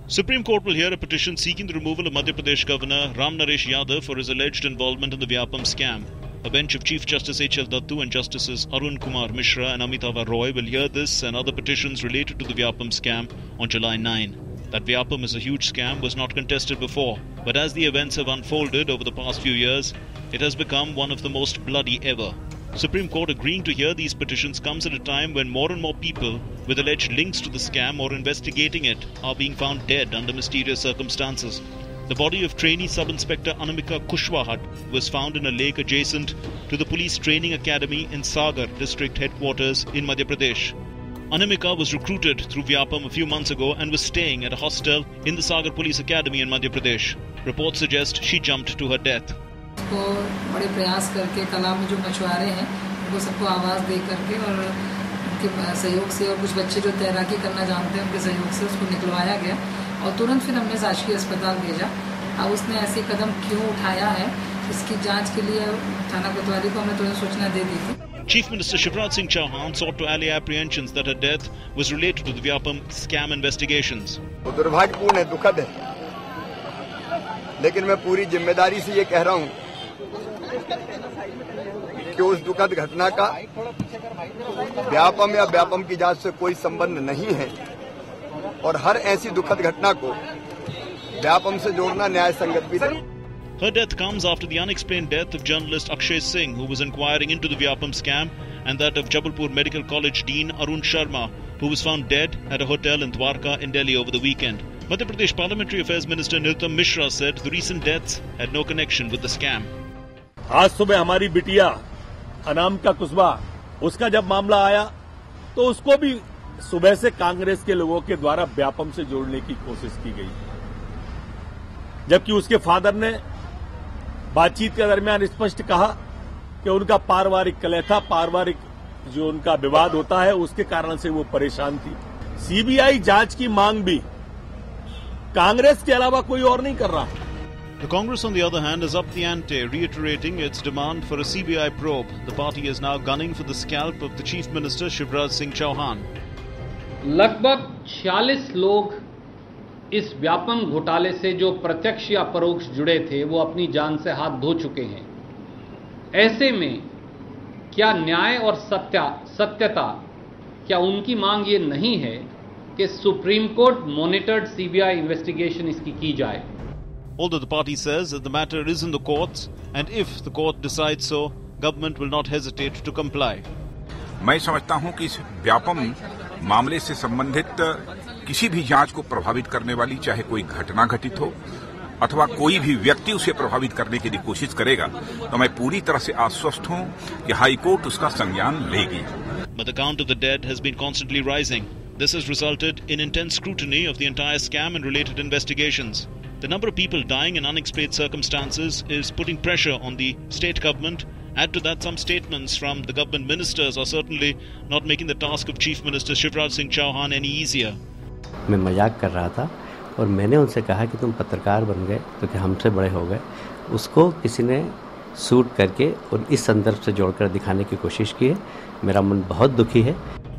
Supreme Court will hear a petition seeking the removal of Madhya Pradesh Governor Ram Naresh Yadav for his alleged involvement in the Vyapam scam. A bench of Chief Justice H.L. Dattu and Justices Arun Kumar Mishra and Amitava Roy will hear this and other petitions related to the Vyapam scam on July 9. That Vyapam is a huge scam was not contested before, but as the events have unfolded over the past few years, it has become one of the most bloody ever. Supreme Court agreeing to hear these petitions comes at a time when more and more people with alleged links to the scam or investigating it are being found dead under mysterious circumstances. The body of trainee Sub-Inspector Anamika Kushwahat was found in a lake adjacent to the Police Training Academy in Sagar District Headquarters in Madhya Pradesh. Anamika was recruited through Vyapam a few months ago and was staying at a hostel in the Sagar Police Academy in Madhya Pradesh. Reports suggest she jumped to her death. को बड़े प्रयास करके तालाब में जो मछुआरे हैं उनको सबको आवाज़ दे करके और उनके सहयोग से और कुछ बच्चे जो तैराकी करना जानते हैं उनके सहयोग से उसको निकलवाया गया और तुरंत फिर हमने शासकीय अस्पताल भेजा। अब उसने ऐसे कदम क्यों उठाया है इसकी जांच के लिए थाना कोतवाली को हमें तुरंत सूचना दे दी थी। Chief Minister Shivraj Singh Chauhan sought to allay apprehensions that her death was related to the Vyapam scam investigations. दुर्भाग्यपूर्ण है, दुखद है, लेकिन मैं पूरी जिम्मेदारी से ये कह रहा हूँ कि उस दुखद घटना का व्यापम या व्यापम की जांच से कोई संबंध नहीं है और हर ऐसी दुखद घटना को व्यापम से जोड़ना न्याय संगत भी नहीं। Her death comes after the unexplained death of journalist Akshay Singh, who was inquiring into the Vyapam scam, and that of Jabalpur Medical College Dean Arun Sharma, who was found dead at a hotel in Dwarka in Delhi over the weekend. Madhya Pradesh Parliamentary Affairs Minister Nirtam Mishra said the recent deaths had no connection with the scam. आज सुबह हमारी बिटिया अनामिका कुशवा, उसका जब मामला आया तो उसको भी सुबह से कांग्रेस के लोगों के द्वारा व्यापम से जोड़ने की कोशिश की गई, जबकि उसके फादर ने बातचीत के दरमियान स्पष्ट कहा कि उनका पारिवारिक कलह था, पारिवारिक जो उनका विवाद होता है उसके कारण से वो परेशान थी। सीबीआई जांच की मांग भी कांग्रेस के अलावा कोई और नहीं कर रहा। The Congress, on the other hand, has upped the ante, reiterating its demand for a CBI probe. The party is now gunning for the scalp of the Chief Minister Shivraj Singh Chauhan. लगभग 46 लोग इस व्यापम घोटाले से जो प्रत्यक्ष या परोक्ष जुड़े थे वो अपनी जान से हाथ धो चुके हैं। ऐसे में क्या न्याय और सत्यता, क्या उनकी मांग ये नहीं है कि supreme court monitored CBI investigation इसकी की जाए? Although the party says that the matter is in the courts, and if the court decides so, government will not hesitate to comply. मैं समझता हूं कि इस व्यापम मामले से संबंधित किसी भी जांच को प्रभावित करने वाली, चाहे कोई घटना घटित हो अथवा कोई भी व्यक्ति उसे प्रभावित करने की कोशिश करेगा, तो मैं पूरी तरह से आश्वस्त हूं कि हाई कोर्ट उसका संज्ञान लेगी। But the count of the dead has been constantly rising. This has resulted in intense scrutiny of the entire scam and related investigations. The number of people dying in unexplained circumstances is putting pressure on the state government. Add to that some statements from the government ministers are certainly not making the task of Chief Minister Shivraj Singh Chauhan any easier. मैं मजाक कर रहा था और मैंने उनसे कहा कि तुम पत्रकार बन गए तो कि हमसे बड़े हो गए। उसको किसी ने शूट करके और इस संदर्भ से जोड़कर दिखाने की कोशिश की है। मेरा मन बहुत दुखी है।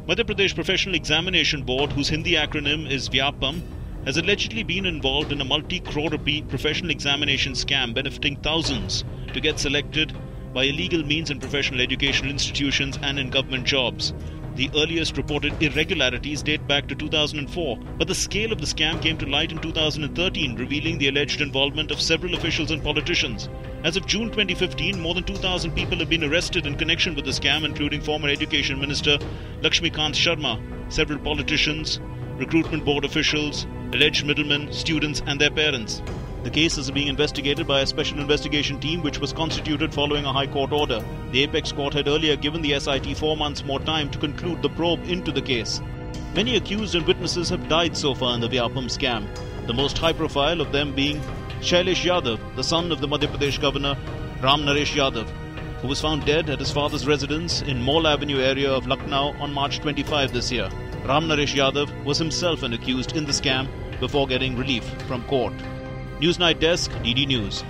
Madhya Pradesh Professional Examination Board, whose Hindi acronym is Vyapam, has allegedly been involved in a multi-crore rupee professional examination scam benefiting thousands to get selected by illegal means in professional educational institutions and in government jobs. The earliest reported irregularities date back to 2004, but the scale of the scam came to light in 2013, revealing the alleged involvement of several officials and politicians. As of June 2015, more than 2,000 people have been arrested in connection with the scam, including former Education Minister Lakshmikant Sharma, several politicians, recruitment board officials, alleged middlemen, students and their parents. The case is being investigated by a special investigation team which was constituted following a High Court order. The Apex Court had earlier given the SIT 4 months more time to conclude the probe into the case. Many accused and witnesses have died so far in the Vyapam scam, the most high profile of them being Shailesh Yadav, the son of the Madhya Pradesh Governor Ram Naresh Yadav, who was found dead at his father's residence in Mall Avenue area of Lucknow on March 25 this year. Ram Naresh Yadav was himself an accused in the scam before getting relief from court. Newsnight Desk, DD News.